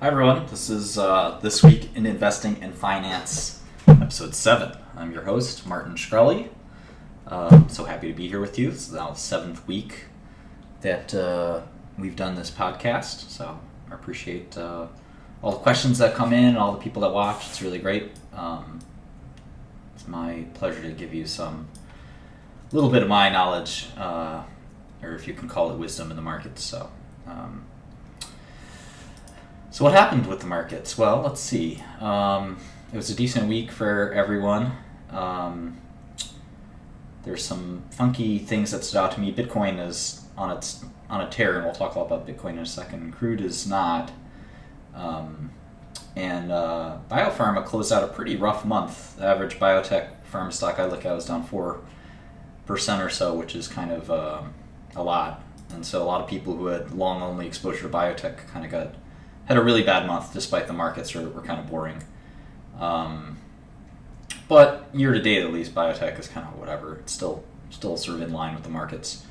Hi everyone, this is This Week in Investing and Finance, episode 7. I'm your host, Martin Shkreli. So happy to be here with you. This is now the 7th week that we've done this podcast, so I appreciate all the questions that come in and all the people that watch. It's really great. It's my pleasure to give you some little bit of my knowledge, or if you can call it wisdom in the markets. So what happened with the markets? Well, let's see. It was a decent week for everyone. There's some funky things that stood out to me. Bitcoin is on a tear, and we'll talk all about Bitcoin in a second. Crude is not. And biopharma closed out a pretty rough month. The average biotech pharma stock I look at was down 4% or so, which is kind of a lot. And so a lot of people who had long-only exposure to biotech kind of had a really bad month, despite the markets were kind of boring. But year to date, at least, biotech is kind of whatever. It's still sort of in line with the markets.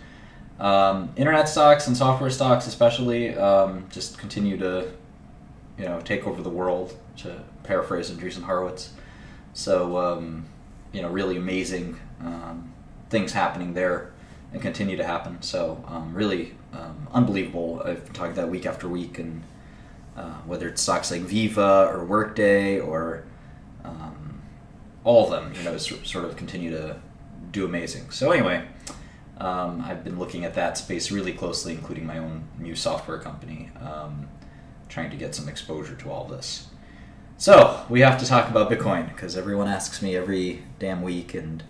Internet stocks and software stocks, especially, just continue to, take over the world. To paraphrase Andreessen Horowitz. So, really amazing things happening there, and continue to happen. So, really unbelievable. I've been talking that week after week, and whether it's stocks like Viva or Workday or all of them, sort of continue to do amazing. So anyway, I've been looking at that space really closely, including my own new software company, trying to get some exposure to all this. So we have to talk about Bitcoin, because everyone asks me every damn week, and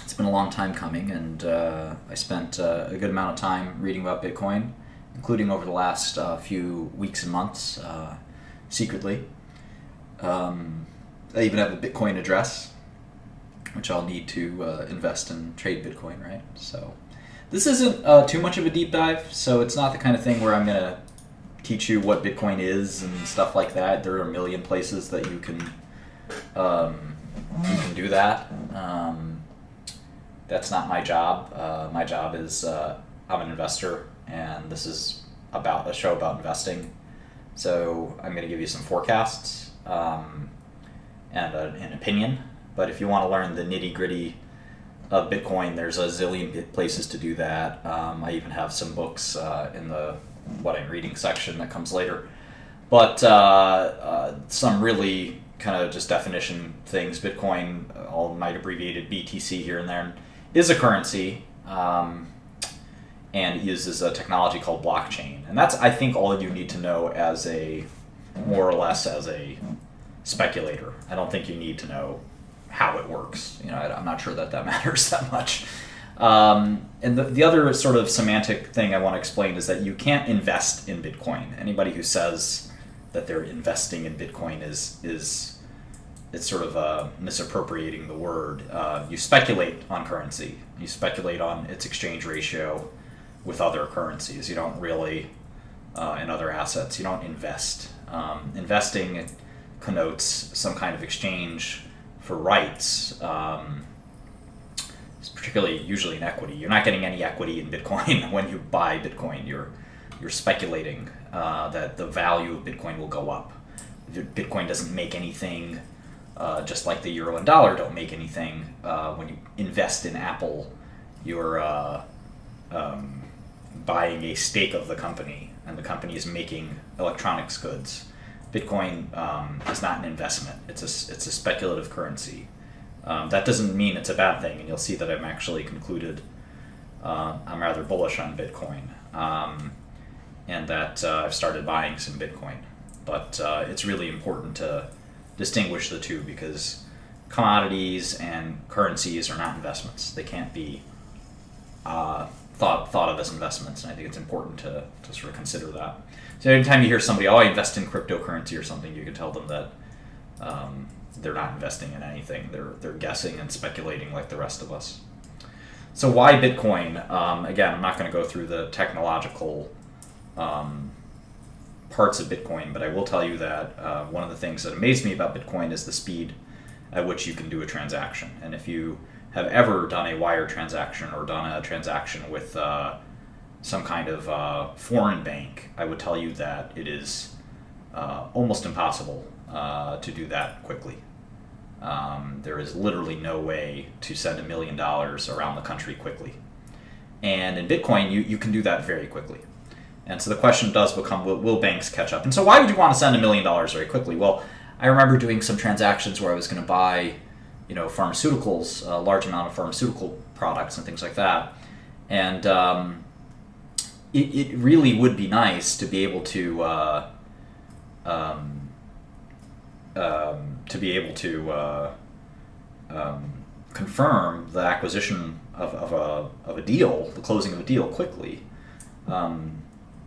it's been a long time coming, and I spent a good amount of time reading about Bitcoin, including over the last few weeks and months, secretly. I even have a Bitcoin address, which I'll need to invest and trade Bitcoin, right? So this isn't too much of a deep dive, so it's not the kind of thing where I'm going to teach you what Bitcoin is and stuff like that. There are a million places that you can do that. That's not my job. My job is I'm an investor, and this is about a show about investing. So I'm going to give you some forecasts and an opinion. But if you want to learn the nitty-gritty of Bitcoin, there's a zillion places to do that. I even have some books in the what I'm reading section that comes later. But some really kind of just definition things. Bitcoin, all might abbreviated BTC here and there, is a currency. And uses a technology called blockchain. And that's, I think, all you need to know more or less as a speculator. I don't think you need to know how it works. I'm not sure that matters that much. And the other sort of semantic thing I want to explain is that you can't invest in Bitcoin. Anybody who says that they're investing in Bitcoin it's sort of misappropriating the word. You speculate on currency. You speculate on its exchange ratio with other currencies. You don't really, in other assets, you don't invest. Investing connotes some kind of exchange for rights, particularly usually in equity. You're not getting any equity in Bitcoin when you buy Bitcoin. You're speculating that the value of Bitcoin will go up. Bitcoin doesn't make anything, just like the euro and dollar don't make anything. When you invest in Apple, you're buying a stake of the company, and the company is making electronics goods. Bitcoin is not an investment. It's a speculative currency. That doesn't mean it's a bad thing, and you'll see that I'm actually concluded I'm rather bullish on Bitcoin, and that I've started buying some Bitcoin. But it's really important to distinguish the two, because commodities and currencies are not investments. They can't be thought of as investments, and I think it's important to sort of consider that. So anytime you hear somebody, I invest in cryptocurrency or something, you can tell them that they're not investing in anything. They're guessing and speculating like the rest of us. So why Bitcoin? Again, I'm not going to go through the technological parts of Bitcoin, but I will tell you that one of the things that amazed me about Bitcoin is the speed at which you can do a transaction. And if you have ever done a wire transaction or done a transaction with some kind of foreign bank, I would tell you that it is almost impossible to do that quickly. There is literally no way to send $1 million around the country quickly. And in Bitcoin, you can do that very quickly. And so the question does become, will banks catch up? And so why would you want to send $1 million very quickly? Well, I remember doing some transactions where I was going to buy, pharmaceuticals, a large amount of pharmaceutical products and things like that. And it really would be nice to be able to confirm the acquisition of a deal, the closing of a deal quickly.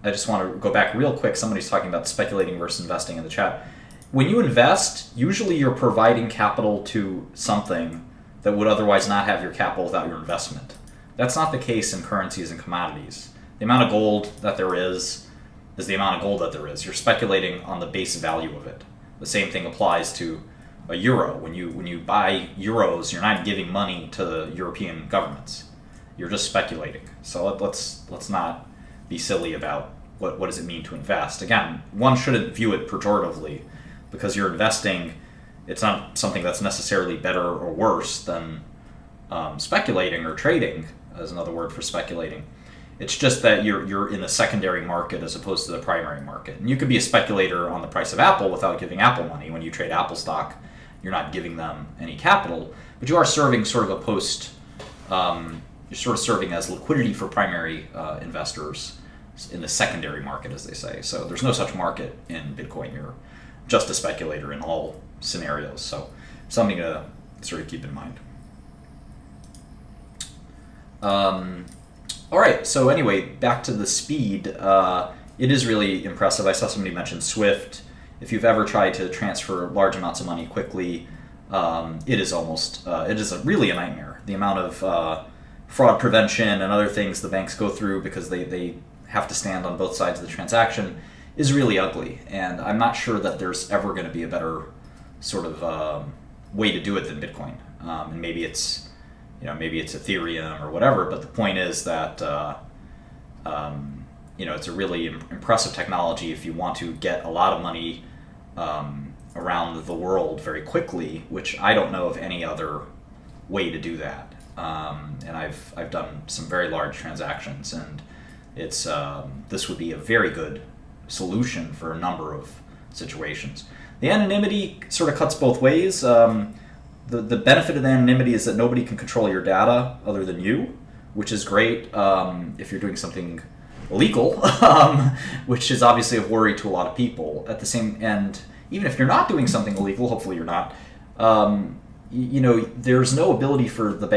I just want to go back real quick. Somebody's talking about speculating versus investing in the chat. When you invest, usually you're providing capital to something that would otherwise not have your capital without your investment. That's not the case in currencies and commodities. The amount of gold that there is the amount of gold that there is. You're speculating on the base value of it. The same thing applies to a euro. When you buy euros, you're not giving money to the European governments. You're just speculating. So let's not be silly about what does it mean to invest. Again, one shouldn't view it pejoratively, because you're investing. It's not something that's necessarily better or worse than speculating or trading, as another word for speculating. It's just that you're in the secondary market as opposed to the primary market. And you could be a speculator on the price of Apple without giving Apple money. When you trade Apple stock, you're not giving them any capital, but you are serving sort of you're sort of serving as liquidity for primary investors in the secondary market, as they say. So there's no such market in Bitcoin. You're just a speculator in all scenarios. So something to sort of keep in mind. All right, so anyway, back to the speed. It is really impressive. I saw somebody mention Swift. If you've ever tried to transfer large amounts of money quickly, it is really a nightmare. The amount of fraud prevention and other things the banks go through because they have to stand on both sides of the transaction is really ugly. And I'm not sure that there's ever going to be a better sort of way to do it than Bitcoin. And maybe it's Ethereum or whatever, but the point is that it's a really impressive technology if you want to get a lot of money around the world very quickly, which I don't know of any other way to do that. And I've done some very large transactions, and this would be a very good solution for a number of situations. The anonymity sort of cuts both ways. The benefit of the anonymity is that nobody can control your data other than you, which is great if you're doing something illegal, which is obviously of worry to a lot of people. At the same end, even if you're not doing something illegal, hopefully you're not, there's no ability for a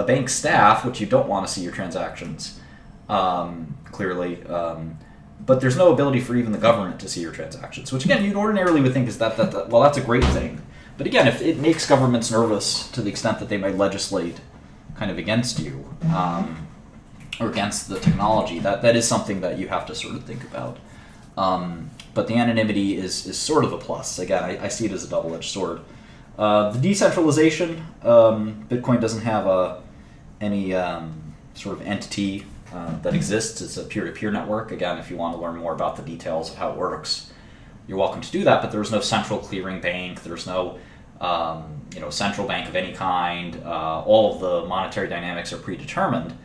bank staff, which you don't want to see your transactions, clearly, but there's no ability for even the government to see your transactions, which again, you'd ordinarily would think is that well, that's a great thing. But again, if it makes governments nervous to the extent that they might legislate kind of against you or against the technology, that is something that you have to sort of think about. But the anonymity is sort of a plus. Again, I see it as a double-edged sword. The decentralization, Bitcoin doesn't have any sort of entity that exists. It's a peer-to-peer network. Again, if you want to learn more about the details of how it works, you're welcome to do that, but there's no central clearing bank. There's no central bank of any kind. All of the monetary dynamics are predetermined.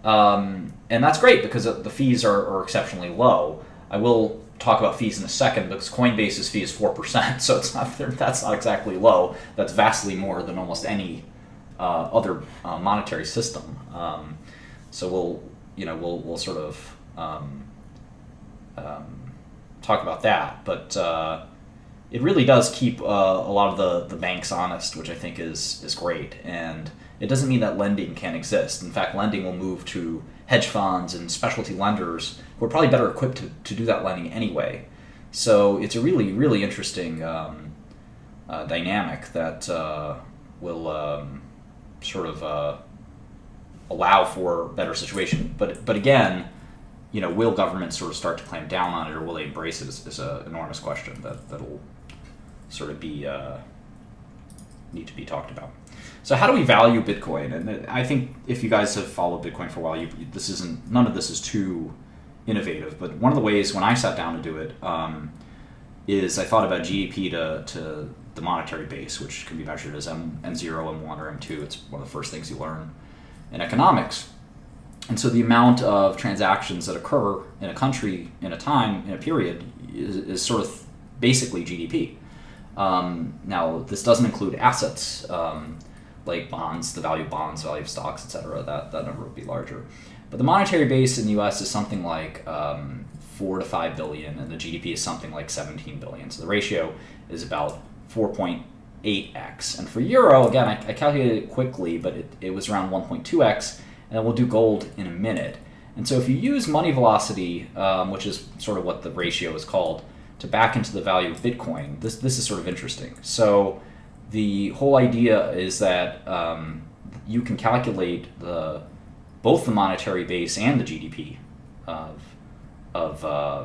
And that's great because the fees are exceptionally low. I will talk about fees in a second because Coinbase's fee is 4%, so that's not exactly low. That's vastly more than almost any other monetary system. So we'll sort of talk about that, but it really does keep a lot of the banks honest, which I think is great. And it doesn't mean that lending can't exist. In fact, lending will move to hedge funds and specialty lenders who are probably better equipped to do that lending anyway. So it's a really, really interesting dynamic that will sort of allow for better situation. But again, will governments sort of start to clamp down on it, or will they embrace it is an enormous question that'll sort of be need to be talked about. So how do we value Bitcoin? And I think if you guys have followed Bitcoin for a while, none of this is too innovative. But one of the ways when I sat down to do it, is I thought about GDP to the monetary base, which can be measured as M0, M1, or M2. It's one of the first things you learn in economics. And so the amount of transactions that occur in a country, in a time, in a period, is sort of basically GDP. Now, this doesn't include assets, like bonds, the value of bonds, value of stocks, etc. That number would be larger. But the monetary base in the U.S. is something like 4 to 5 billion, and the GDP is something like 17 billion. So the ratio is about 4.8x. And for euro, again, I calculated it quickly, but it was around 1.2x, and then we'll do gold in a minute. And so if you use money velocity, which is sort of what the ratio is called, to back into the value of Bitcoin, this is sort of interesting. So the whole idea is that you can calculate both the monetary base and the GDP of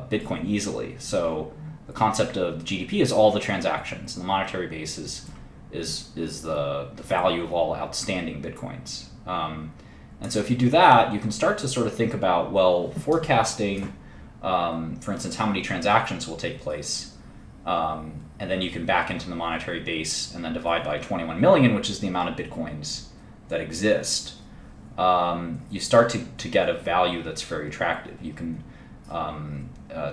Bitcoin easily. So the concept of GDP is all the transactions, and the monetary base is the value of all outstanding Bitcoins. And so if you do that, you can start to sort of think about, well, forecasting, for instance, how many transactions will take place, and then you can back into the monetary base and then divide by 21 million, which is the amount of Bitcoins that exist. You start to get a value that's very attractive. You can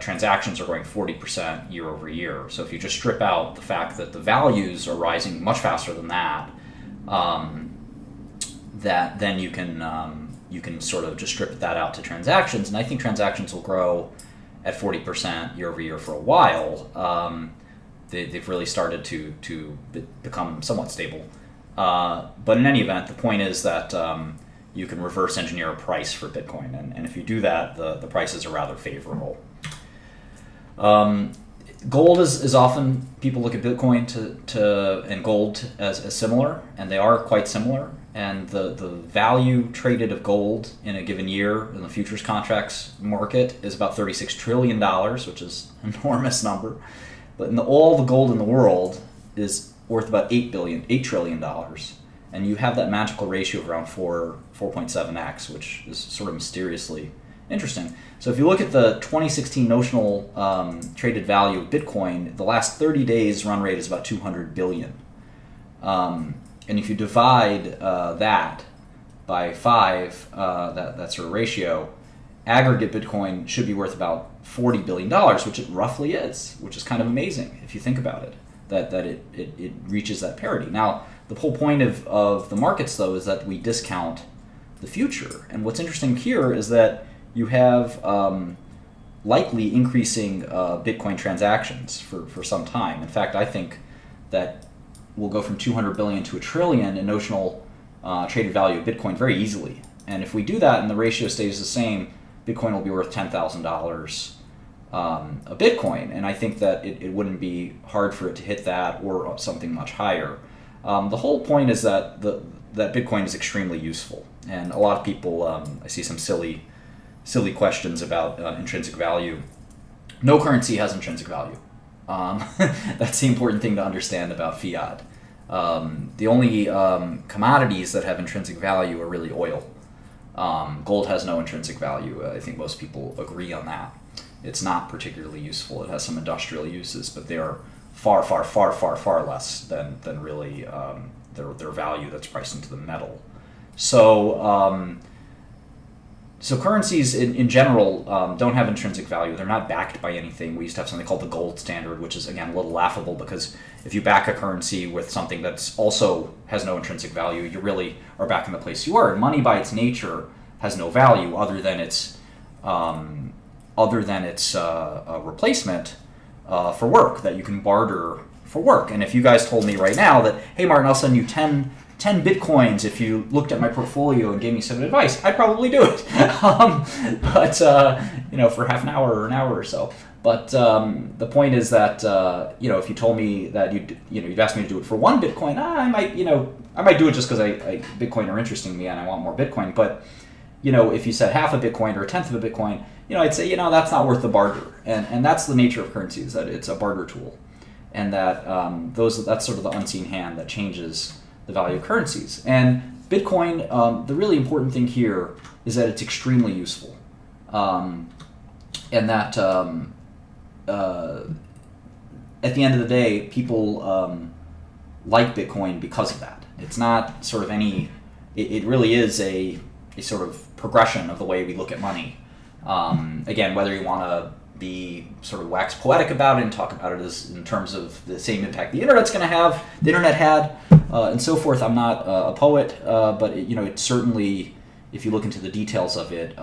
transactions are growing 40% year over year. So if you just strip out the fact that the values are rising much faster than that, then you can sort of just strip that out to transactions. And I think transactions will grow at 40% year over year for a while. They've really started to become somewhat stable. But in any event, the point is that you can reverse engineer a price for Bitcoin. And if you do that, the prices are rather favorable. Gold is often, people look at Bitcoin and gold as similar, and they are quite similar. And the value traded of gold in a given year in the futures contracts market is about $36 trillion, which is an enormous number. But all the gold in the world is worth about $8 trillion. And you have that magical ratio of around 4.7x, which is sort of mysteriously interesting. So if you look at the 2016 notional traded value of Bitcoin, the last 30 days run rate is about 200 billion. And if you divide that by 5, that sort of ratio, aggregate Bitcoin should be worth about $40 billion, which it roughly is, which is kind of amazing if you think about it, that it reaches that parity. Now, the whole point of the markets, though, is that we discount the future. And what's interesting here is that you have likely increasing Bitcoin transactions for some time. In fact, I think that we'll go from 200 billion to $1 trillion in notional traded value of Bitcoin very easily. And if we do that and the ratio stays the same, Bitcoin will be worth $10,000 a Bitcoin. And I think that it wouldn't be hard for it to hit that or something much higher. The whole point is that that Bitcoin is extremely useful. And a lot of people, I see some silly questions about intrinsic value. No currency has intrinsic value. That's the important thing to understand about fiat. The only commodities that have intrinsic value are really oil. Gold has no intrinsic value. I think most people agree on that. It's not particularly useful. It has some industrial uses, but they are far, far, far, far, far less than really their value that's priced into the metal. So currencies in general don't have intrinsic value. They're not backed by anything. We used to have something called the gold standard, which is, again, a little laughable because if you back a currency with something that's also has no intrinsic value, you really are back in the place you were. And money by its nature has no value other than its a replacement for work that you can barter for work. And if you guys told me right now that, hey, Martin, I'll send you 10 Bitcoins if you looked at my portfolio and gave me some advice, I'd probably do it. But for half an hour or an hour or so. But the point is that if you told me that you'd ask me to do it for 1 Bitcoin, I might do it just because Bitcoin are interesting me and I want more Bitcoin. But if you said half a Bitcoin or a tenth of a Bitcoin, I'd say that's not worth the barter. And that's the nature of currency, is that it's a barter tool, and that that's sort of the unseen hand that changes the value of currencies. And Bitcoin, the really important thing here is that it's extremely useful, and that at the end of the day, people like Bitcoin because of that. It's not sort of any. It really is a sort of progression of the way we look at money. Again, whether you want to be sort of wax poetic about it and talk about it as in terms of the same impact the internet's going to have, the internet had, and so forth. I'm not a poet, but it certainly, if you look into the details of it,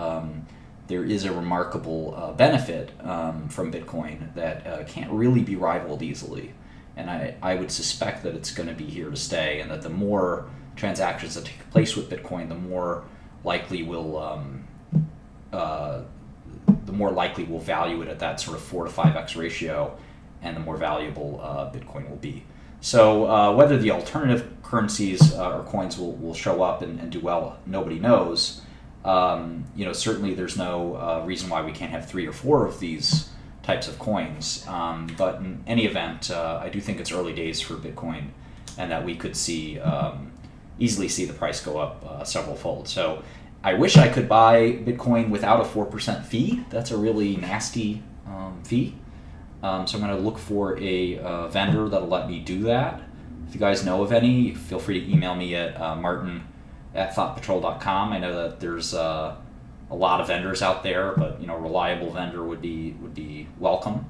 there is a remarkable benefit from Bitcoin that can't really be rivaled easily. And I would suspect that it's going to be here to stay, and that the more transactions that take place with Bitcoin, the more likely we'll value it at that sort of 4 to 5x ratio, and the more valuable Bitcoin will be. So whether the alternative currencies or coins will show up and do well, nobody knows. Certainly there's no reason why we can't have 3 or 4 of these types of coins. But in any event, I do think it's early days for Bitcoin, and that we could easily see the price go up several fold. So I wish I could buy Bitcoin without a 4% fee. That's a really nasty fee. So I'm going to look for a vendor that'll let me do that. If you guys know of any, feel free to email me at martin@thoughtpatrol.com. I know that there's a lot of vendors out there, but a reliable vendor would be welcome.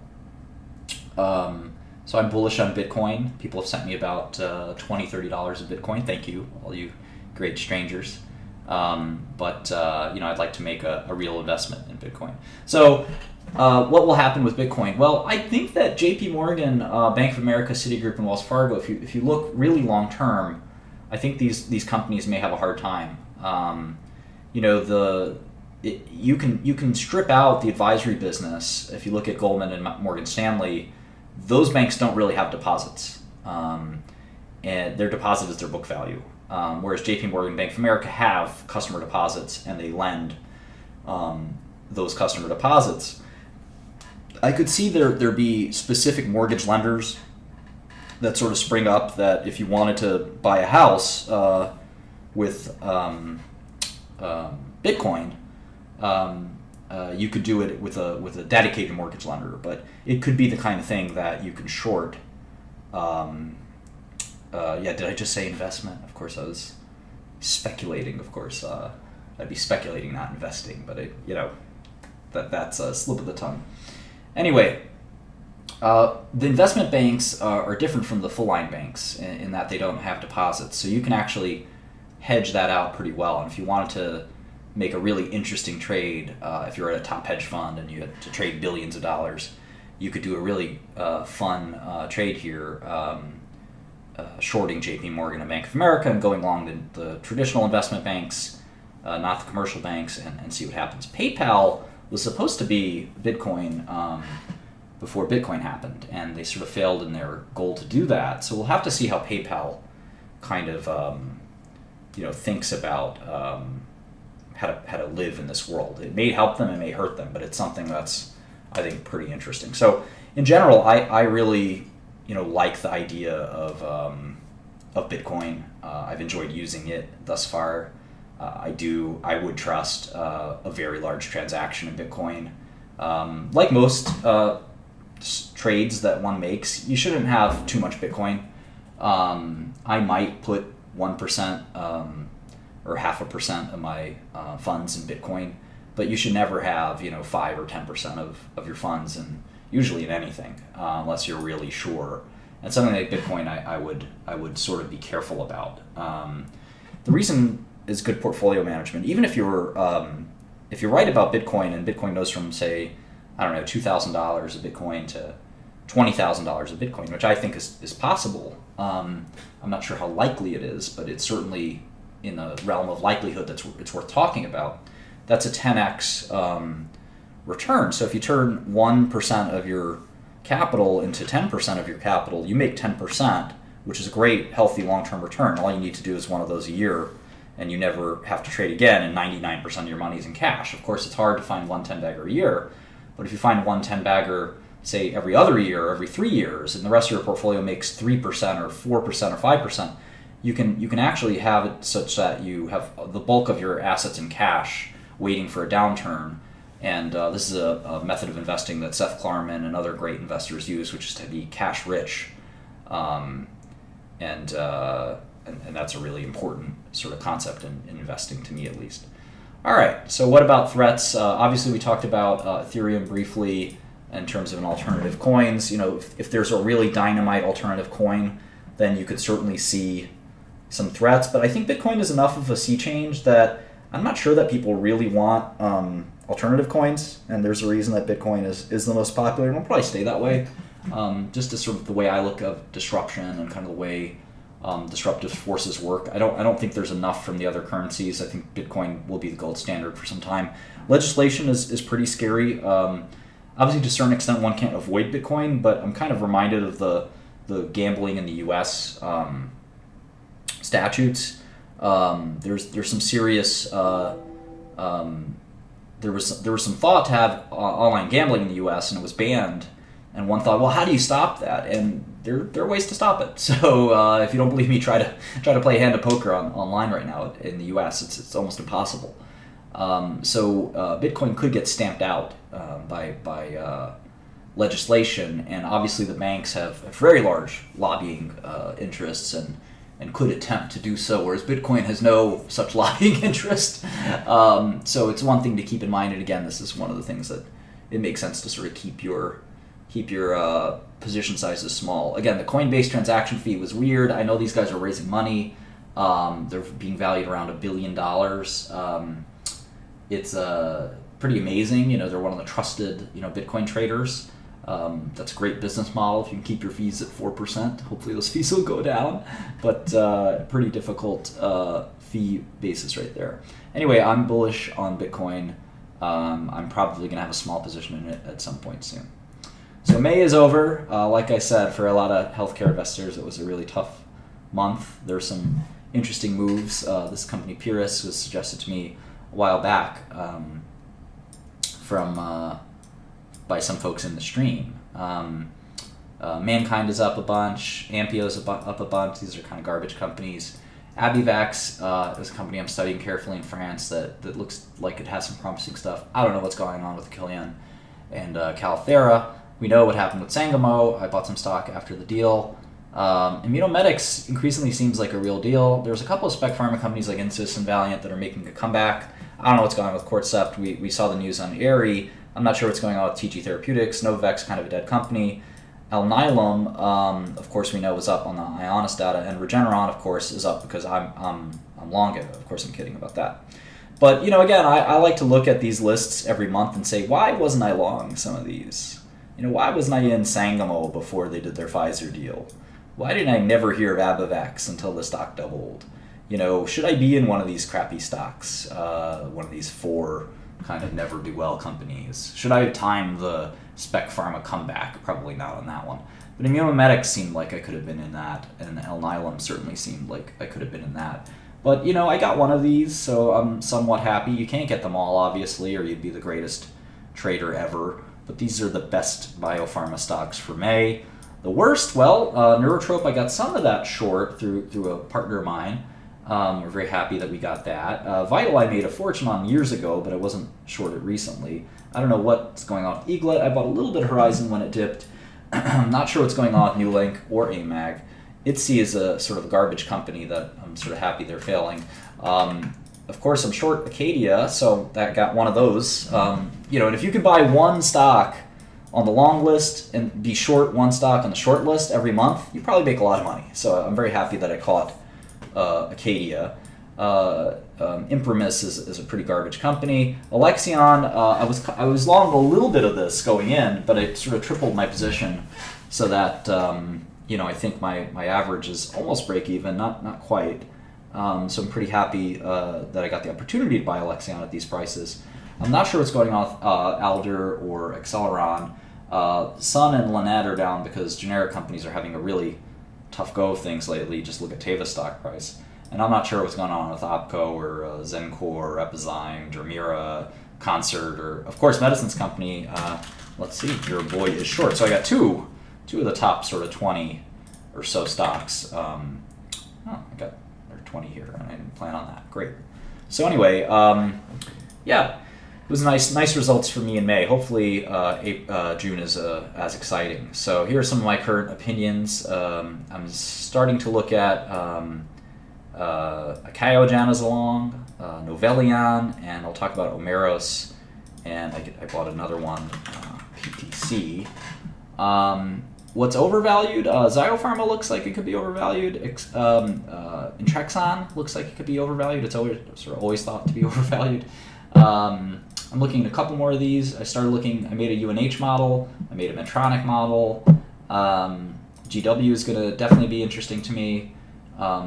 So I'm bullish on Bitcoin. People have sent me about $20-$30 of Bitcoin. Thank you, all you great strangers. But I'd like to make a real investment in Bitcoin. So what will happen with Bitcoin? Well, I think that J.P. Morgan, Bank of America, Citigroup, and Wells Fargo, if you look really long term, I think these companies may have a hard time. You can strip out the advisory business. If you look at Goldman and Morgan Stanley, those banks don't really have deposits, and their deposit is their book value. Whereas J.P. Morgan, Bank of America have customer deposits, and they lend those customer deposits. I could see there be specific mortgage lenders that sort of spring up, that if you wanted to buy a house with Bitcoin, you could do it with a dedicated mortgage lender. But it could be the kind of thing that you can short. Did I just say investment? Of course, I was speculating. Of course, I'd be speculating, not investing. But that's a slip of the tongue. Anyway, the investment banks are different from the full-line banks in that they don't have deposits. So you can actually hedge that out pretty well. And if you wanted to make a really interesting trade, if you're at a top hedge fund and you had to trade billions of dollars, you could do a really fun trade here, shorting J.P. Morgan and Bank of America and going long the traditional investment banks, not the commercial banks, and see what happens. PayPal was supposed to be Bitcoin before Bitcoin happened, and they sort of failed in their goal to do that. So we'll have to see how PayPal kind of thinks about how to live in this world. It may help them, it may hurt them, but it's something that's, I think, pretty interesting. So in general, I really like the idea of Bitcoin. I've enjoyed using it thus far. I would trust a very large transaction in Bitcoin. Like most trades that one makes, you shouldn't have too much Bitcoin. I might put 1% or 0.5% of my funds in Bitcoin, but you should never have 5 or 10% of your funds, and usually in anything, unless you're really sure. And something like Bitcoin, I would sort of be careful about. The reason is good portfolio management. Even if you're right about Bitcoin, and Bitcoin goes from, say, I don't know, $2,000 of Bitcoin to $20,000 of Bitcoin, which I think is possible. I'm not sure how likely it is, but it's certainly in the realm of likelihood it's worth talking about. That's a 10x return. So if you turn 1% of your capital into 10% of your capital, you make 10%, which is a great, healthy, long-term return. All you need to do is one of those a year, and you never have to trade again, and 99% of your money is in cash. Of course, it's hard to find one 10-bagger a year, but if you find one 10-bagger, say, every other year, every 3 years, and the rest of your portfolio makes 3% or 4% or 5%, you can actually have it such that you have the bulk of your assets in cash waiting for a downturn, And this is a method of investing that Seth Klarman and other great investors use, which is to be cash rich. Um, and, and that's a really important sort of concept in investing, to me at least. All right, so what about threats? Obviously, we talked about Ethereum briefly in terms of an alternative coins. If there's a really dynamite alternative coin, then you could certainly see some threats. But I think Bitcoin is enough of a sea change that I'm not sure that people really want alternative coins, and there's a reason that Bitcoin is the most popular, and it'll probably stay that way. Just as sort of the way I look at disruption and kind of the way disruptive forces work. I don't think there's enough from the other currencies. I think Bitcoin will be the gold standard for some time. Legislation is pretty scary. Obviously, to a certain extent, one can't avoid Bitcoin, but I'm kind of reminded of the gambling in the U.S. Statutes. There's some serious. There was some thought to have online gambling in the U.S. and it was banned. And one thought, well, how do you stop that? And there are ways to stop it. So if you don't believe me, try to play a hand of poker online right now in the U.S. It's almost impossible. So Bitcoin could get stamped out by legislation, and obviously the banks have very large lobbying interests and could attempt to do so, whereas Bitcoin has no such lobbying interest. So it's one thing to keep in mind, and again, this is one of the things that it makes sense to sort of keep your position sizes small. Again, the Coinbase transaction fee was weird. I know these guys are raising money. They're being valued around $1 billion. It's pretty amazing. They're one of the trusted Bitcoin traders. That's a great business model if you can keep your fees at 4%. Hopefully those fees will go down, but pretty difficult fee basis right there. Anyway, I'm bullish on Bitcoin. I'm probably going to have a small position in it at some point soon. So May is over. Like I said, for a lot of healthcare investors, it was a really tough month. There's some interesting moves. This company, Purus, was suggested to me a while back by some folks in the stream. Mankind is up a bunch. Ampio is up a bunch. These are kind of garbage companies. Abivax is a company I'm studying carefully in France that looks like it has some promising stuff. I don't know what's going on with Kilian and Calthera. We know what happened with Sangamo. I bought some stock after the deal. Immunomedics increasingly seems like a real deal. There's a couple of spec pharma companies like Insys and Valiant that are making a comeback. I don't know what's going on with Corcept. We saw the news on Aerie. I'm not sure what's going on with TG Therapeutics. Novavax, kind of a dead company. Alnylam, of course, we know was up on the Ionis data, and Regeneron, of course, is up because I'm long it. Of course, I'm kidding about that. But again, I like to look at these lists every month and say, why wasn't I long some of these? Why wasn't I in Sangamo before they did their Pfizer deal? Why didn't I never hear of Abivax until the stock doubled? Should I be in one of these crappy stocks? One of these 4 kind of never do well companies? Should I time the spec pharma comeback? Probably not on that one. But Immunomedics seemed like I could have been in that, and Alnylam certainly seemed like I could have been in that. But I got one of these, so I'm somewhat happy. You can't get them all, obviously, or you'd be the greatest trader ever. But these are the best biopharma stocks for May. The worst, Neurotrope, I got some of that short through a partner of mine. We're very happy that we got that. Vital I made a fortune on years ago, but I wasn't shorted recently. I don't know what's going on with Eaglet. I bought a little bit of Horizon when it dipped. I'm not sure what's going on with Newlink or AMAG. ITSI is a sort of garbage company that I'm sort of happy they're failing. Of course, I'm short Acadia, so that got one of those. And if you could buy one stock on the long list and be short one stock on the short list every month, you probably make a lot of money. So I'm very happy that I caught Acadia. Imprimis is a pretty garbage company. Alexion, I was long a little bit of this going in, but I sort of tripled my position so that I think my average is almost break even, not quite. So I'm pretty happy that I got the opportunity to buy Alexion at these prices. I'm not sure what's going on with Alder or Acceleron. Sun and Lannett are down because generic companies are having a really tough go of things lately. Just look at Teva's stock price. And I'm not sure what's going on with Opco or Zencor, Epizyme, Dermira, Concert, or, of course, Medicines Company. Let's see, your boy is short. So I got two of the top sort of 20 or so stocks. I got 20 here, and I didn't plan on that. Great. So anyway, it was nice results for me in May. Hopefully, June is as exciting. So here are some of my current opinions. I'm starting to look at Akayojan as a long, Novelion, and I'll talk about Omeros, and I bought another one, PTC. What's overvalued? Zyopharma looks like it could be overvalued. Intrexon looks like it could be overvalued. It's always thought to be overvalued. I'm looking at a couple more of these. I made a UNH model. I made a Medtronic model. GW is going to definitely be interesting to me.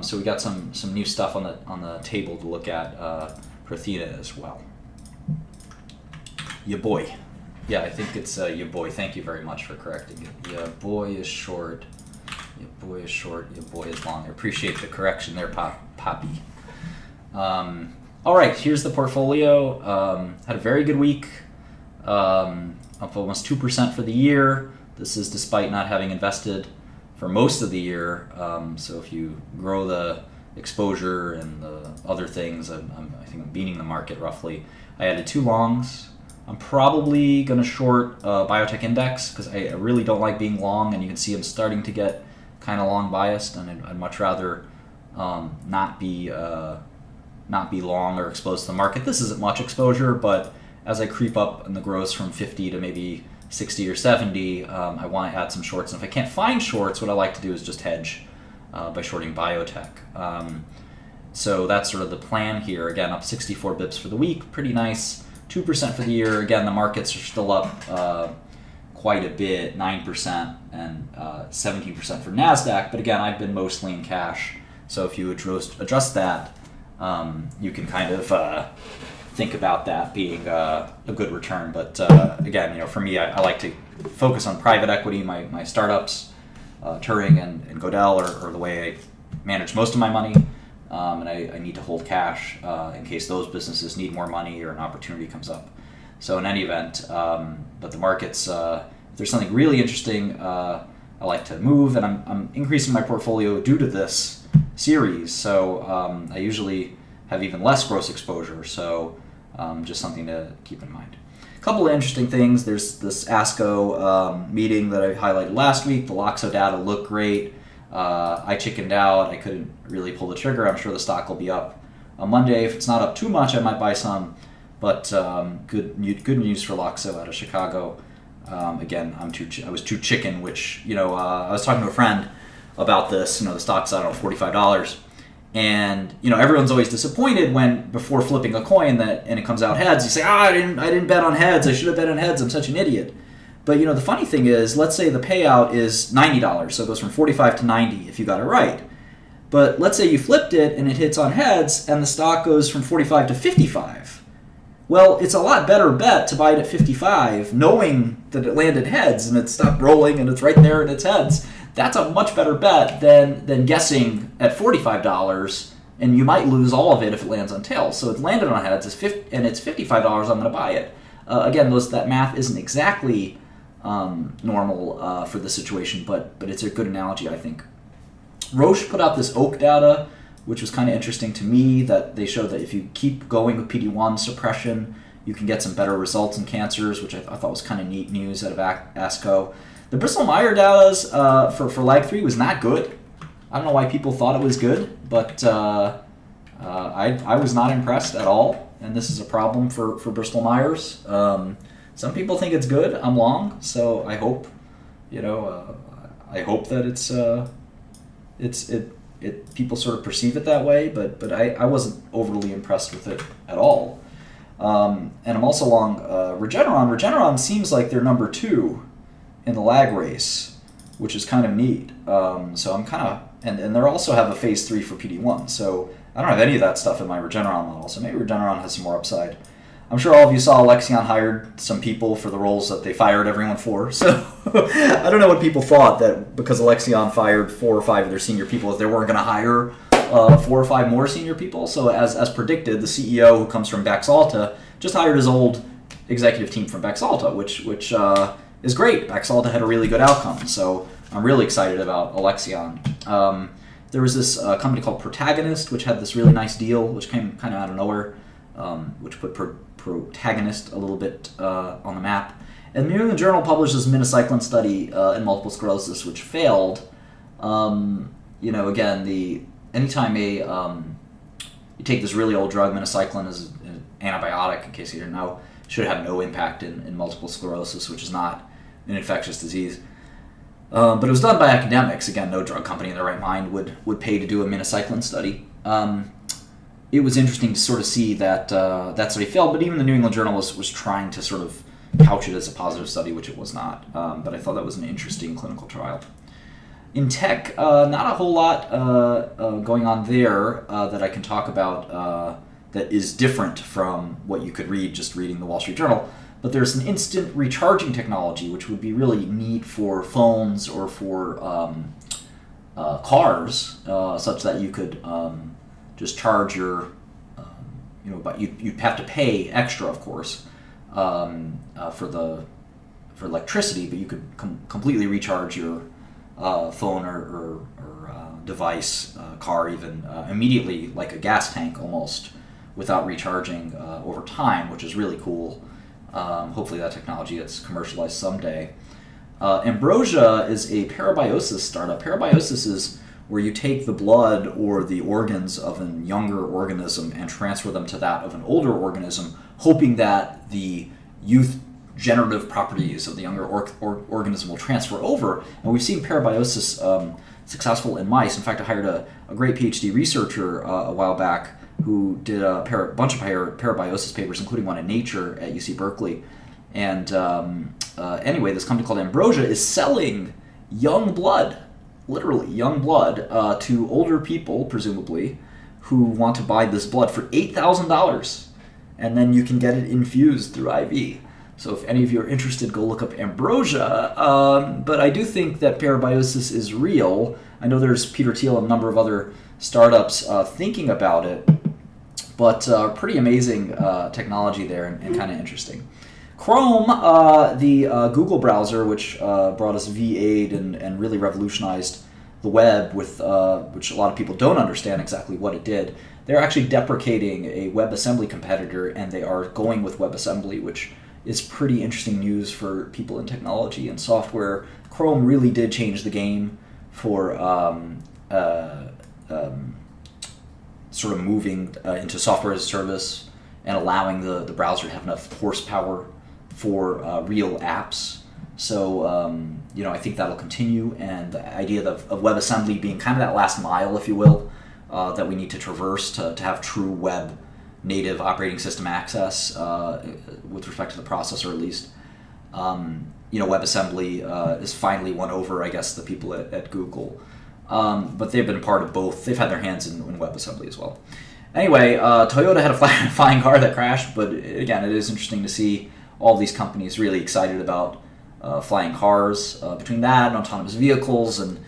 So we got some new stuff on the table to look at for Athena as well. Ya boy. Yeah, I think it's ya boy. Thank you very much for correcting it. Ya boy is short. Ya boy is short. Ya boy is long. I appreciate the correction there, Poppy. All right, here's the portfolio. Had a very good week. Up almost 2% for the year. This is despite not having invested for most of the year. So if you grow the exposure and the other things, I think I'm beating the market roughly. I added 2 longs. I'm probably going to short biotech index because I really don't like being long, and you can see I'm starting to get kind of long biased, and I'd much rather not be long or exposed to the market. This isn't much exposure, but as I creep up in the gross from 50 to maybe 60 or 70, I want to add some shorts. And if I can't find shorts, what I like to do is just hedge by shorting biotech. So that's sort of the plan here. Again, up 64 bips for the week, pretty nice. 2% for the year. Again, the markets are still up quite a bit, 9% and 17% for NASDAQ. But again, I've been mostly in cash. So if you adjust that, you can kind of think about that being a good return. But again, for me, I like to focus on private equity. My startups, Turing and Godel are the way I manage most of my money. And I need to hold cash in case those businesses need more money or an opportunity comes up. So in any event, but the markets, if there's something really interesting, I like to move, and I'm increasing my portfolio due to this series. So I usually have even less gross exposure. So just something to keep in mind. A couple of interesting things. There's this ASCO meeting that I highlighted last week. The Loxo data look great. I chickened out. I couldn't really pull the trigger. I'm sure the stock will be up on Monday. If it's not up too much, I might buy some. But good news for Loxo out of Chicago. Again, I was too chicken, which I was talking to a friend about this. The stock's $45, and everyone's always disappointed when before flipping a coin and it comes out heads. You say, I didn't bet on heads. I should have bet on heads. I'm such an idiot. But the funny thing is, let's say the payout is $90, so it goes from 45 to 90 if you got it right. But let's say you flipped it and it hits on heads and the stock goes from 45 to 55. Well, it's a lot better bet to buy it at 55, knowing that it landed heads and it stopped rolling and it's right there and it's heads. That's a much better bet than guessing at $45, and you might lose all of it if it lands on tails. So it landed on heads, and it's $55. I'm going to buy it. Again, that math isn't exactly normal for the situation, but it's a good analogy, I think. Roche put out this oak data, which was kind of interesting to me, that they showed that if you keep going with PD-1 suppression, you can get some better results in cancers, which I thought was kind of neat news out of ASCO. The Bristol-Myers data for LAG-3 was not good. I don't know why people thought it was good, but I was not impressed at all, and this is a problem for Bristol-Myers. Some people think it's good. I'm long, so I hope, I hope that people sort of perceive it that way. But I wasn't overly impressed with it at all. And I'm also long Regeneron. Regeneron seems like they're number 2 in the lag race, which is kind of neat. So I'm kind of, and they also have a phase 3 for PD-1. So I don't have any of that stuff in my Regeneron model. So maybe Regeneron has some more upside. I'm sure all of you saw Alexion hired some people for the roles that they fired everyone for. So I don't know what people thought, that because Alexion fired 4 or 5 of their senior people, that they weren't going to hire 4 or 5 more senior people. So as predicted, the CEO, who comes from Baxalta, just hired his old executive team from Baxalta, which is great. Baxalta had a really good outcome. So I'm really excited about Alexion. There was this company called Protagonist, which had this really nice deal, which came kind of out of nowhere. which put Protagonist a little bit on the map. And the New England Journal published this minocycline study in multiple sclerosis, which failed. Again, anytime you take this really old drug, minocycline is an antibiotic, in case you didn't know, should have no impact in multiple sclerosis, which is not an infectious disease. But it was done by academics. Again, no drug company in their right mind would pay to do a minocycline study. It was interesting to sort of see that that study failed, but even the New England Journal was trying to sort of couch it as a positive study, which it was not. But I thought that was an interesting clinical trial. In tech, not a whole lot going on there that I can talk about that is different from what you could read just reading the Wall Street Journal. But there's an instant recharging technology, which would be really neat for phones or for cars, such that you could just charge your, but you'd have to pay extra, of course, for electricity, but you could completely recharge your phone or device, car even, immediately, like a gas tank almost, without recharging over time, which is really cool. Hopefully that technology gets commercialized someday. Ambrosia is a parabiosis startup. Parabiosis is where you take the blood or the organs of a younger organism and transfer them to that of an older organism, hoping that the youth generative properties of the younger organism will transfer over. And we've seen parabiosis successful in mice. In fact, I hired a great PhD researcher a while back who did a bunch of parabiosis papers, including one in Nature at UC Berkeley. And anyway, this company called Ambrosia is selling young blood, literally young blood, to older people, presumably, who want to buy this blood for $8,000. And then you can get it infused through IV. So if any of you are interested, go look up Ambrosia. But I do think that parabiosis is real. I know there's Peter Thiel and a number of other startups thinking about it. But pretty amazing technology there and kind of interesting. Chrome, the Google browser, which brought us V8 and really revolutionized the web, with which a lot of people don't understand exactly what it did. They're actually deprecating a WebAssembly competitor, and they are going with WebAssembly, which is pretty interesting news for people in technology and software. Chrome really did change the game for sort of moving into software as a service and allowing the browser to have enough horsepower for real apps. So, I think that'll continue, and the idea of WebAssembly being kind of that last mile, if you will, that we need to traverse to have true web native operating system access with respect to the processor, at least. WebAssembly is finally won over, I guess, the people at Google. But they've been part of both. They've had their hands in WebAssembly as well. Anyway, Toyota had a flying car that crashed, but again, it is interesting to see all these companies really excited about flying cars. Between that and autonomous vehicles and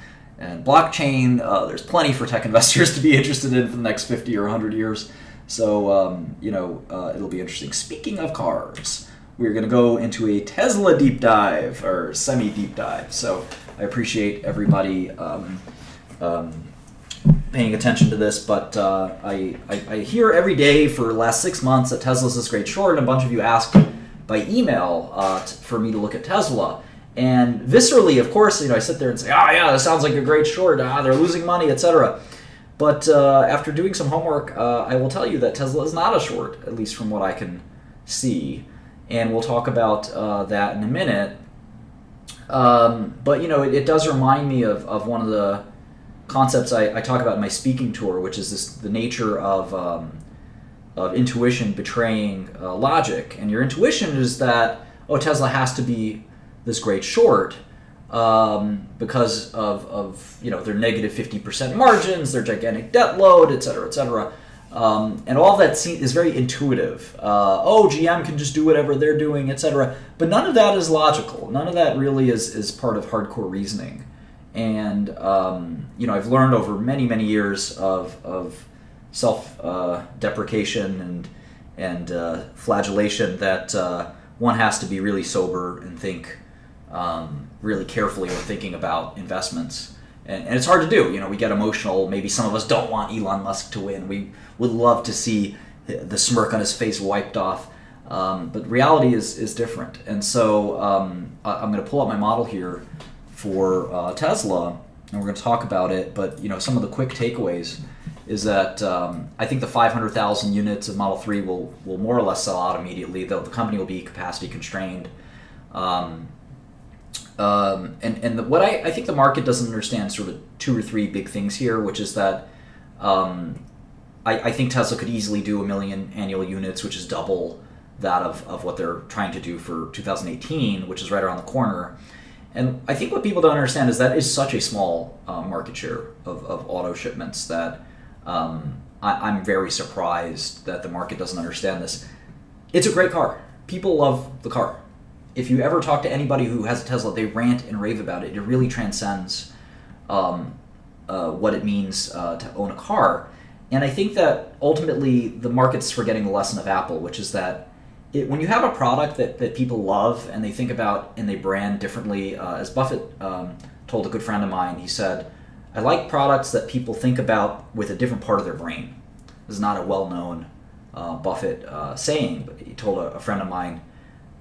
blockchain, there's plenty for tech investors to be interested in for the next 50 or 100 years. So, it'll be interesting. Speaking of cars, we're going to go into a Tesla deep dive, or semi-deep dive. So I appreciate everybody paying attention to this, but I hear every day for the last 6 months that Tesla's this great short, and a bunch of you asked by email for me to look at Tesla. And viscerally, of course, I sit there and say, oh yeah, that sounds like a great short, they're losing money, etc. But after doing some homework, I will tell you that Tesla is not a short, at least from what I can see. And we'll talk about that in a minute. But, it does remind me of one of the concepts I talk about in my speaking tour, which is the nature of intuition betraying logic. And your intuition is that, Tesla has to be this great short because of their negative 50% margins, their gigantic debt load, et cetera, et cetera. And all that is very intuitive. GM can just do whatever they're doing, etc. But none of that is logical. None of that really is part of hardcore reasoning. And I've learned over many, many years of self-deprecation and flagellation that one has to be really sober and think really carefully when thinking about investments. And it's hard to do. We get emotional. Maybe some of us don't want Elon Musk to win. We would love to see the smirk on his face wiped off. But reality is different. And so I'm going to pull up my model here for Tesla, and we're going to talk about it. But some of the quick takeaways is that I think the 500,000 units of Model 3 will more or less sell out immediately, though the company will be capacity constrained. And what I think the market doesn't understand, sort of two or three big things here, which is that I think Tesla could easily do 1 million annual units, which is double that of what they're trying to do for 2018, which is right around the corner. And I think what people don't understand is that is such a small market share of auto shipments that I'm very surprised that the market doesn't understand this. It's a great car. People love the car. If you ever talk to anybody who has a Tesla, they rant and rave about it. It really transcends what it means to own a car. And I think that ultimately the market's forgetting the lesson of Apple, which is that when you have a product that people love and they think about and they brand differently, as Buffett told a good friend of mine, he said, I like products that people think about with a different part of their brain. This is not a well-known Buffett saying, but he told a friend of mine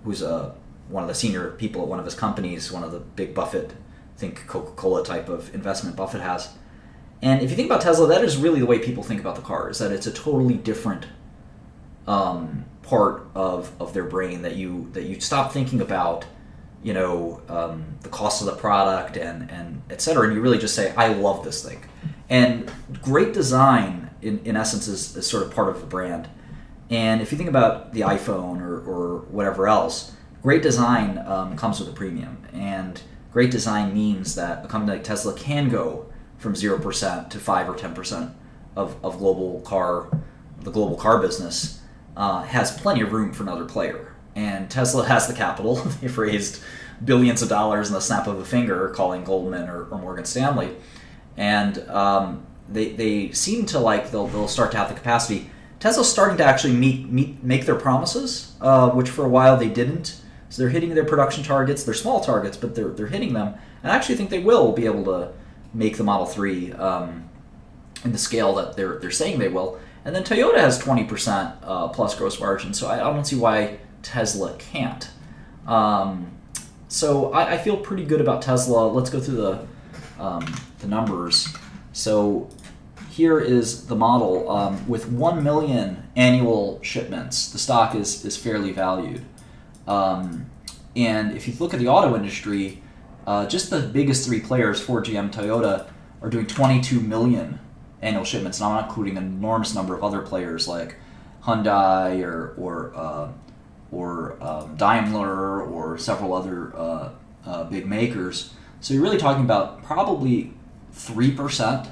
who's one of the senior people at one of his companies, one of the big Buffett, I think Coca-Cola type of investment Buffett has. And if you think about Tesla, that is really the way people think about the car, is that it's a totally different part of their brain, that you stop thinking about the cost of the product and et cetera, and you really just say, I love this thing. And great design in essence is sort of part of the brand. And if you think about the iPhone or whatever else, great design comes with a premium, and great design means that a company like Tesla can go from 0% to 5 or 10% of the global car business. Has plenty of room for another player. And Tesla has the capital. They've raised billions of dollars in the snap of a finger, calling Goldman or Morgan Stanley. And they seem to like they'll start to have the capacity. Tesla's starting to actually make their promises, which for a while they didn't. So they're hitting their production targets. They're small targets, but they're hitting them. And I actually think they will be able to make the Model 3 in the scale that they're saying they will. And then Toyota has 20% plus gross margin, so I don't see why Tesla can't. So I feel pretty good about Tesla. Let's go through the numbers. So here is the model. With 1 million annual shipments, the stock is fairly valued. And if you look at the auto industry, just the biggest three players, Ford, GM, Toyota, are doing 22 million annual shipments, and I'm not including an enormous number of other players like Hyundai or Daimler or several other big makers. So you're really talking about probably 3%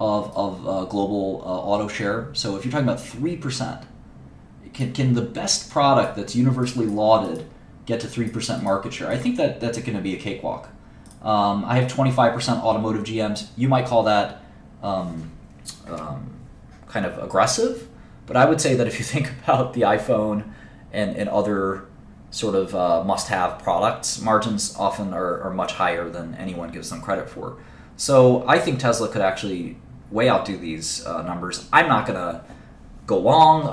of global auto share. So if you're talking about 3%, can the best product that's universally lauded get to 3% market share? I think that's going to be a cakewalk. I have 25% automotive GMs. You might call that kind of aggressive, but I would say that if you think about the iPhone and other sort of must-have products, margins often are much higher than anyone gives them credit for. So I think Tesla could actually way outdo these numbers. I'm not going to go long.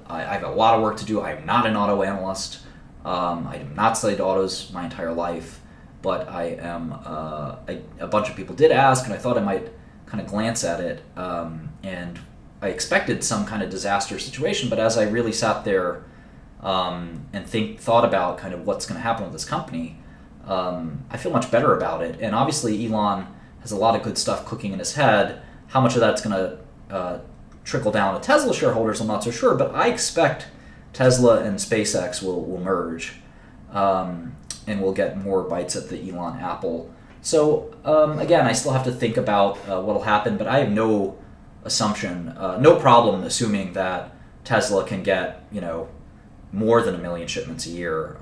I have a lot of work to do. I'm not an auto analyst. I have not studied autos my entire life, but I am. A bunch of people did ask, and I thought I might kind of glance at it, and I expected some kind of disaster situation, but as I really sat there and thought about kind of what's going to happen with this company, I feel much better about it. And obviously Elon has a lot of good stuff cooking in his head. How much of that's going to trickle down to Tesla shareholders, I'm not so sure, but I expect Tesla and SpaceX will merge, and we'll get more bites at the Elon apple. So again, I still have to think about what'll happen, but I have no assumption, no problem assuming that Tesla can get more than 1 million shipments a year.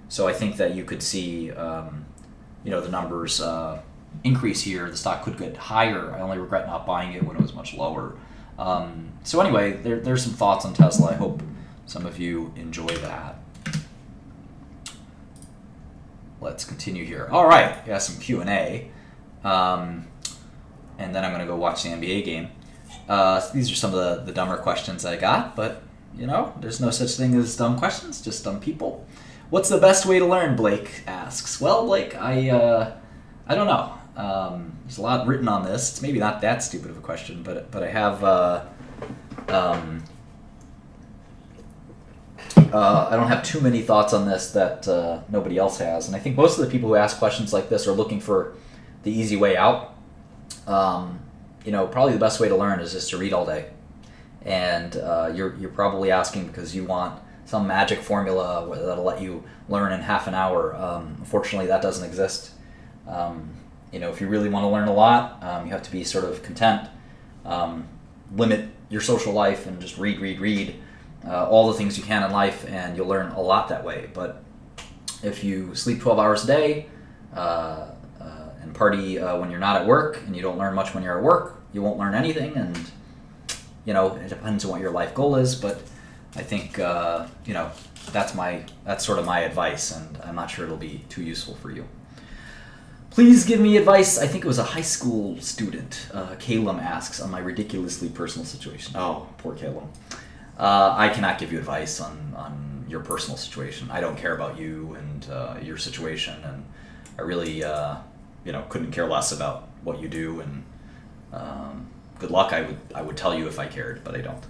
So I think that you could see the numbers increase here. The stock could get higher. I only regret not buying it when it was much lower. So anyway, there's some thoughts on Tesla. I hope some of you enjoy that. Let's continue here. All right, got some Q&A. And then I'm going to go watch the NBA game. These are some of the dumber questions I got, but there's no such thing as dumb questions, just dumb people. What's the best way to learn? Blake asks. Well, Blake, I don't know. There's a lot written on this. It's maybe not that stupid of a question, but I have. I don't have too many thoughts on this that nobody else has, and I think most of the people who ask questions like this are looking for the easy way out. Probably the best way to learn is just to read all day, and you're probably asking because you want some magic formula that'll let you learn in half an hour. Unfortunately, that doesn't exist. If you really want to learn a lot, you have to be sort of content, limit your social life, and just read all the things you can in life, and you'll learn a lot that way. But if you sleep 12 hours a day and party when you're not at work, and you don't learn much when you're at work, you won't learn anything. And it depends on what your life goal is. But I think that's sort of my advice, and I'm not sure it'll be too useful for you. Please give me advice. I think it was a high school student. Calum asks on my ridiculously personal situation. Oh, poor Calum. I cannot give you advice on your personal situation. I don't care about you and your situation, and I really, couldn't care less about what you do. And good luck. I would tell you if I cared, but I don't.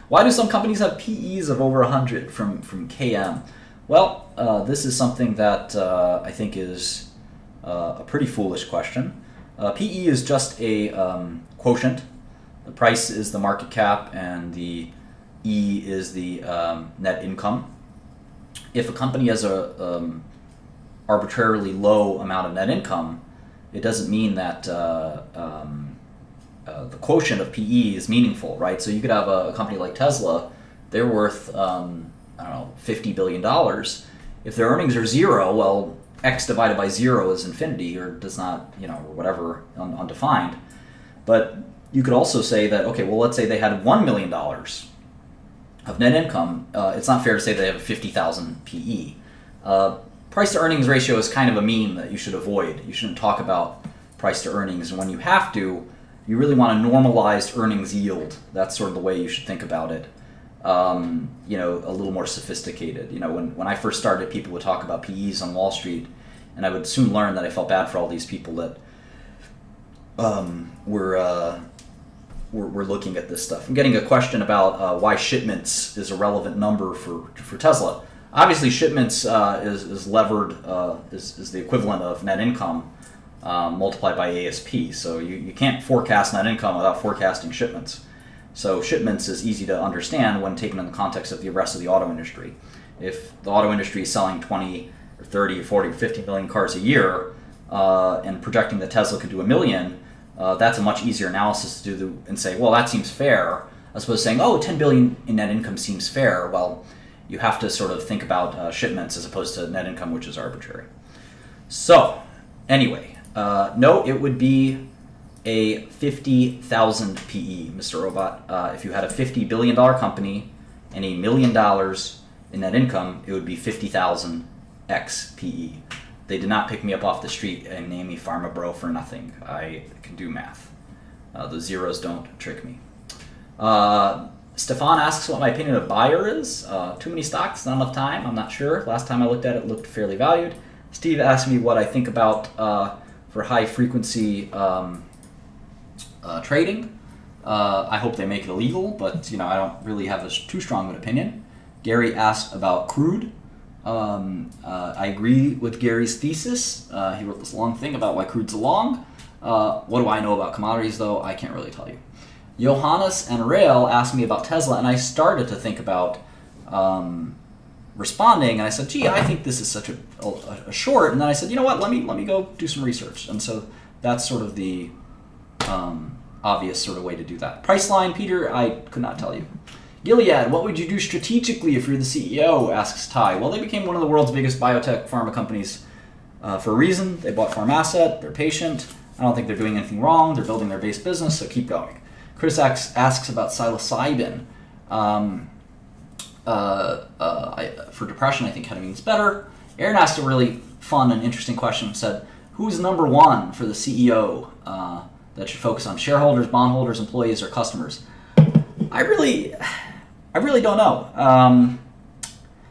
Why do some companies have PEs of over 100 from KM? Well, this is something that I think is a pretty foolish question. PE is just a quotient. The price is the market cap, and the E is the net income. If a company has a arbitrarily low amount of net income, it doesn't mean that the quotient of PE is meaningful, right? So you could have a company like Tesla, they're worth $50 billion. If their earnings are zero, well, X divided by zero is infinity, or does not, or whatever, undefined. But you could also say that, okay, well, let's say they had $1 million of net income. It's not fair to say they have a 50,000 PE. Price to earnings ratio is kind of a meme that you should avoid. You shouldn't talk about price to earnings, and when you have to, you really want a normalized earnings yield. That's sort of the way you should think about it. A little more sophisticated. When I first started, people would talk about PEs on Wall Street, and I would soon learn that I felt bad for all these people that were looking at this stuff. I'm getting a question about why shipments is a relevant number for Tesla. Obviously, shipments is levered, is the equivalent of net income multiplied by ASP. So you can't forecast net income without forecasting shipments. So shipments is easy to understand when taken in the context of the rest of the auto industry. If the auto industry is selling 20 or 30 or 40 or 50 million cars a year and projecting that Tesla could do 1 million, that's a much easier analysis to do and say, well, that seems fair, as opposed to saying, oh, 10 billion in net income seems fair. Well, you have to sort of think about shipments as opposed to net income, which is arbitrary. So, anyway, no, it would be a 50,000 PE, Mr. Robot. If you had a $50 billion company and $1 million in net income, it would be 50,000 x PE. They did not pick me up off the street and name me Pharma Bro for nothing. I can do math. The zeros don't trick me. Stefan asks what my opinion of Bayer is. Too many stocks, not enough time. I'm not sure. Last time I looked at it, it looked fairly valued. Steve asked me what I think about for high frequency trading. I hope they make it illegal, but I don't really have too strong of an opinion. Gary asked about crude. I agree with Gary's thesis. He wrote this long thing about why crude's long. What do I know about commodities, though? I can't really tell you. Johannes and Rail asked me about Tesla, and I started to think about responding, and I said, gee, I think this is such a short, and then I said, you know what, let me go do some research. And so that's sort of the obvious sort of way to do that. Priceline, Peter, I could not tell you. Gilead, what would you do strategically if you're the CEO, asks Ty. Well, they became one of the world's biggest biotech pharma companies for a reason. They bought Pharmasset, they're patient. I don't think they're doing anything wrong. They're building their base business, so keep going. Chris asks about psilocybin. For depression, I think ketamine's better. Aaron asked a really fun and interesting question. Said, who's number one for the CEO that should focus on shareholders, bondholders, employees, or customers? I really don't know.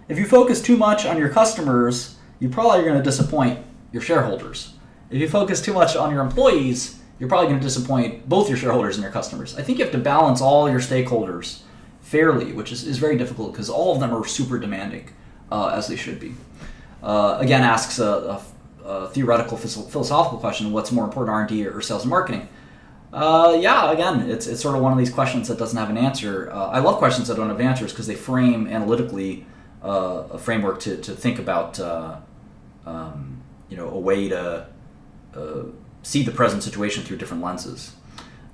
If you focus too much on your customers, you probably are going to disappoint your shareholders. If you focus too much on your employees, you're probably going to disappoint both your shareholders and your customers. I think you have to balance all your stakeholders fairly, which is very difficult because all of them are super demanding, as they should be. Again, asks a theoretical, philosophical question: what's more important, R&D or sales and marketing? Again, it's sort of one of these questions that doesn't have an answer. I love questions that don't have answers because they frame analytically a framework to think about a way to see the present situation through different lenses.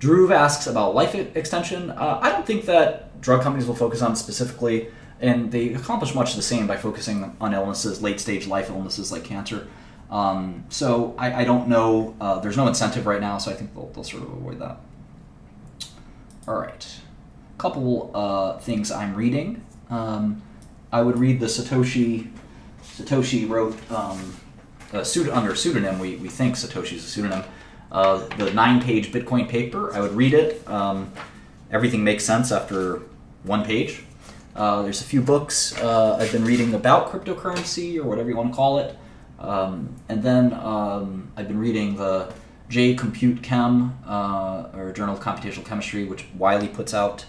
Dhruv asks about life extension. I don't think that drug companies will focus on it specifically, and they accomplish much the same by focusing on illnesses, late-stage life illnesses like cancer. So I don't know. There's no incentive right now, so I think they'll sort of avoid that. All right. A couple things I'm reading. I would read the Satoshi wrote under pseudonym. We think Satoshi's a pseudonym. The 9-page Bitcoin paper. I would read it. Everything makes sense after one page. There's a few books I've been reading about cryptocurrency or whatever you want to call it. And then I've been reading the J Compute Chem, or Journal of Computational Chemistry, which Wiley puts out,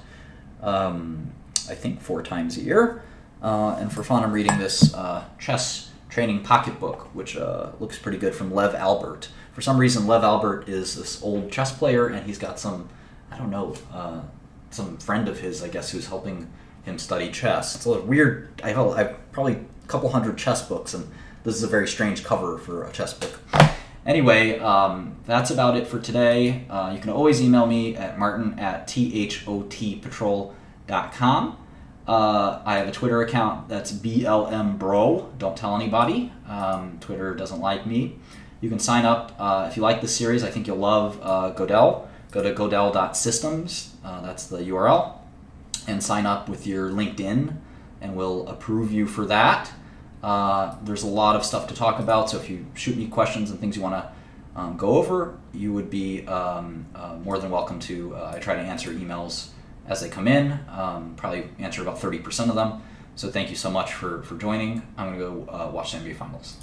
I think 4 times a year. And for fun, I'm reading this chess training pocketbook, which looks pretty good, from Lev Albert. For some reason, Lev Albert is this old chess player, and he's got some friend of his, I guess, who's helping him study chess. It's a little weird. I have probably a couple hundred chess books, and this is a very strange cover for a chess book. Anyway, that's about it for today. You can always email me at martin@thotpatrol.com. I have a Twitter account that's BLMBro. Don't tell anybody. Twitter doesn't like me. You can sign up if you like this series. I think you'll love Godel. Go to godel.systems. That's the URL. And sign up with your LinkedIn, and we'll approve you for that. There's a lot of stuff to talk about, so if you shoot me questions and things you want to go over, you would be more than welcome to. I try to answer emails as they come in, probably answer about 30% of them. So thank you so much for joining. I'm going to go watch the NBA Finals.